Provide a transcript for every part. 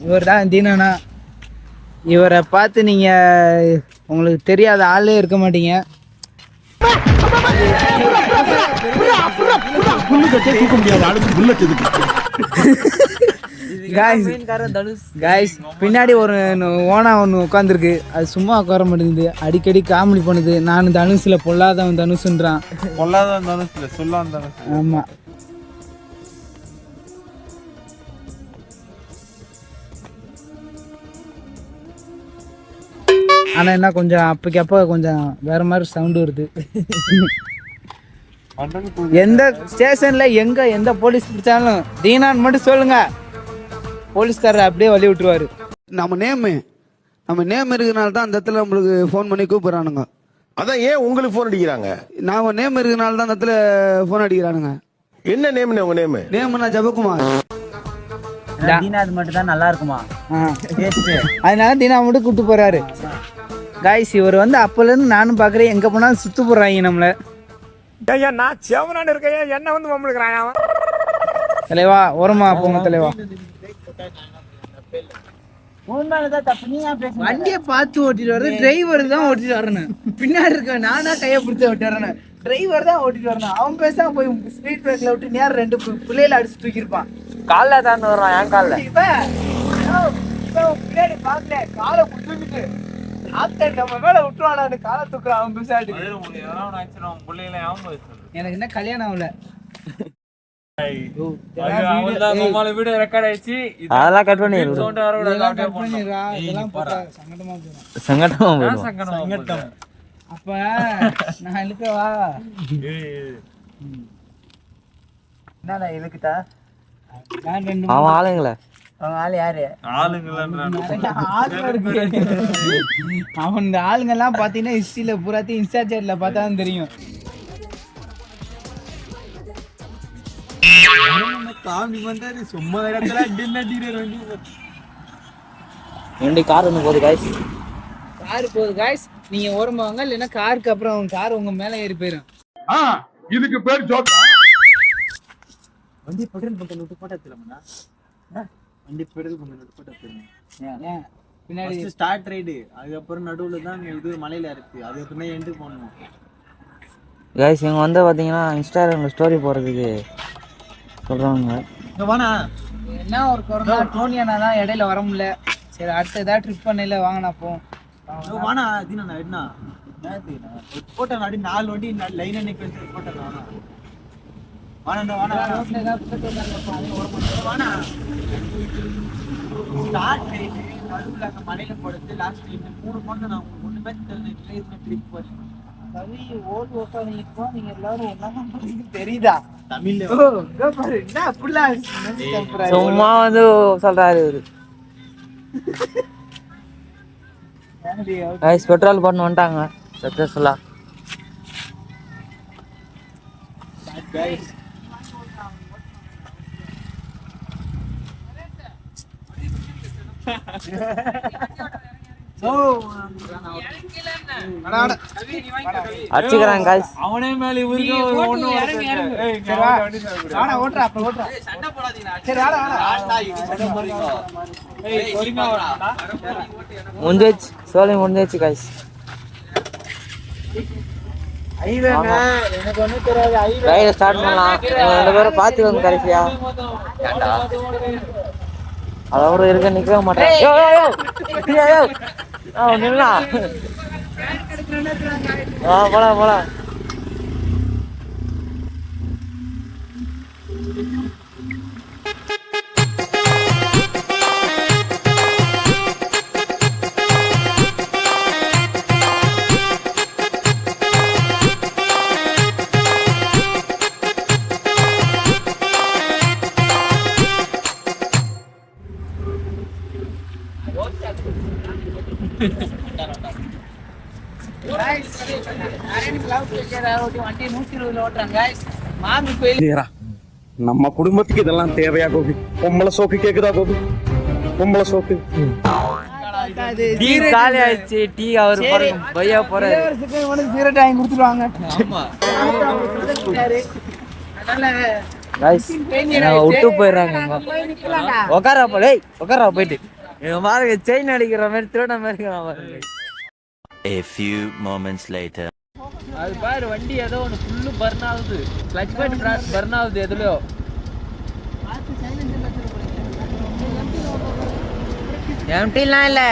இவர் தான் தீனண்ணா. இவரை பார்த்து நீங்கள் உங்களுக்கு தெரியாத ஆளே இருக்க மாட்டீங்க. பின்னாடி ஒரு ஓனா ஒன்று உட்காந்துருக்கு. அது சும்மா உட்கார மாட்டேங்குது, அடிக்கடி காமெடி பண்ணுது. நான் தனுஷில் பொல்லாதவன் தனுஷுன்றான். பொல்லாதவன் தனுஷில் சொல்லாம தனுஷ். ஆமாம். ஆனால் என்ன கொஞ்சம் அப்போக்கு அப்போ கொஞ்சம் வேற மாதிரி சவுண்டு வருது. எந்த ஸ்டேஷனில் எந்த போலீஸ் பிடிச்சாலும் தீனான்னு மட்டும் சொல்லுங்க, போலீஸ்காரர் அப்படியே வழி விட்டுருவாரு. நம்ம நேம் இருக்கிறனால தான் அந்த இடத்துல நம்மளுக்கு ஃபோன் பண்ணி கூப்பிடுறானுங்க. அதான் ஏன் உங்களுக்கு ஃபோன் அடிக்கிறாங்க? நாம நேம் இருக்கிறனால தான் அந்த இடத்துல ஃபோன் அடிக்கிறானுங்க. என்ன நேம்னு உங்க நேம்? நேம்னா ஜபகுமார். தீனா அது மட்டும் தான் நல்லா இருக்குமா, அதனால தீனா மட்டும் கூப்பிட்டு போறாரு. காய்ஸ் இவர் வந்து அப்போலேருந்து நானும் பார்க்குறேன், எங்கே போனாலும் சுற்று போடுறாங்க நம்மளை. நான் செவனான்னு இருக்கேன், என்ன வந்து மம்முழுக்கிறாங்க. தலைவா ஓரமா போங்க தலைவா. வண்டியை பார்த்து ஓட்டிட்டு வரணும், டிரைவர் தான் ஓட்டிட்டு வரணும். பின்னாடி இருக்க நானா கையை பிடிச்சி ஓட்டி வரணும், டிரைவர் தான் ஓட்டிட்டு வரணும். அவன் பேசாம போய் ஸ்பீட் பிரேக்ல விட்டு நேரம் 2 பிள்ளையில அடிச்சு தூக்கிருப்பான். காலில் தான் வர்றான், என் காலில். பின்னாடி பார்க்கல, காலை தூக்கிட்டு நம்ம மேல விட்டுருவானு காலை தூக்குறான் அவன் பேசாடி. எனக்கு என்ன கல்யாணம் ஆகல. அதெல்லாம் கட் பண்ணி சங்கடமா. அப்ப நான் இழுக்கவா? என்னடா இழுக்குதா? அவன் ஆளுங்கள, அவன் ஆளு யாரு? அவன் இந்த ஆளுங்க எல்லாம் பாத்தீங்கன்னா ஹிஸ்டரியில பூராத்தையும் இன்ஸ்டாச்சேட்ல பார்த்தாதான் தெரியும். சும்மா வண்டி கார் ஒன்று போகுது காய்ஸ். கார் போகுது காய்ஸ். நீங்க ஓரமா வாங்க, இல்லைன்னா காருக்கு அப்புறம் கார் உங்க மேல ஏறி போயிடும். இதுக்கு பேர் ஜோக்கா? வண்டி பெட்ரோல் பங்க் விட்டு போட்டா தெரியலமா? வண்டி பெட்ரோல் பங்க் விட்டு போட்டா தெரியும். பின்னாடி ஸ்டார்ட் ரைடு, அதுக்கப்புறம் நடுவில் தான் இது மலையில இருக்கு, அதுக்கப்புறம் தான் எண்டு போகணும். காய்ஸ் இவங்க வந்து பார்த்தீங்கன்னா இன்ஸ்டாகிராமில் ஸ்டோரி போடுறதுக்கு சொல்கிறாங்க. என்ன ஒரு கொரோனா டோனியானா தான் இடையில வர முடியல. சரி அடுத்த ஏதாவது ட்ரிப் பண்ணல வாங்கினா போ. வானா தீனா என்ன போட்டோ நாடி 4 வண்டி லைனா நிக்க போட்டோ வானா வானா வானா ரோட்ல ஏதாவது வானா ஸ்டார்ட் ரைட் நடுவுல அந்த மலையில போடுறது லாஸ்ட் இந்த 3 போட்டோ நான் ஒண்ணுமே தெரியல. ட்ரிப் போறேன் சரி ஓல் ஓட்டானீங்க, நீங்க எல்லாரும் என்ன பண்றீங்க தெரியுதா? தமிழ்ல பாரு என்ன அப்படிலாம் சும்மா வந்து சொல்றாரு இவரு. गाइस பெட்ரோல் போட்டு வந்துட்டாங்க சக்சஸ்ஃபுல்லா. गाइस அடிச்சுக்கறாங்க गाइस. அவனே மேல இவருக்கு ஒண்ணு வாடா ஓட்றா அப்ப ஓட்றா சண்டை போடாதீங்க. சரி வாடா வாடா ஏய் பொறுமையா வாடா. முடிஞ்சிச்சு சோலி முடிஞ்சிச்சு गाइस. ஐவேங்க எனக்கு ஒண்ணு தெரியாது. ரைட் ஸ்டார்ட் பண்ணலாம். ரெண்டு பேரும் பாத்துக்கோங்க கடைசியா. அவரு இருக்க நிக்கவே மாட்டாங்க. யோ யோ யோ நில்லா. போலாம் போலாம். நம்ம குடும்பத்துக்கு இதெல்லாம் தேவையா கோபி? பொம்பளை சோக்கு கேக்குதா கோபி? பொம்பளை சோக்கு டீ காலி ஆயிடுச்சு. டீ அவர் பையா போறாரு. சீரட் வாங்கி கொடுத்துருவாங்க. விட்டு போயிடுறாங்க. உட்காரா போயிட்டு இவன் பாருங்க செயின் அடிக்கிற மாதிரி திருட மாதிரி இருக்கிறான் பாருங்க. A few moments later. அது பாரு வண்டி ஏதோ ஒன்று ஃபுல்லு பர்ன் ஆகுது, கிளச் பேட் பர்ன் ஆகுது எதுலையோ. எம்டிலாம் இல்லை,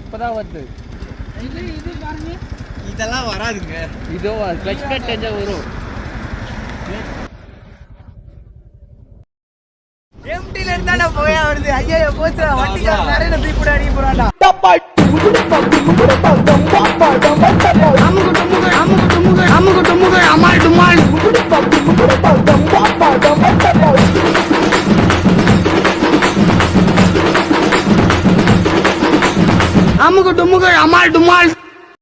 இப்போதான் வருது. இதெல்லாம் வராதுங்க. இதோ கிளச் பேட் தெரிஞ்சா வரும். எம்டில இருந்தாடா போயா வருது. ஐயோ போச்சு, வண்டிக்கார நிறைய தூக்கி அடிக்க போறான்டா. அமுகு டுமுகு அமால் டுமால்.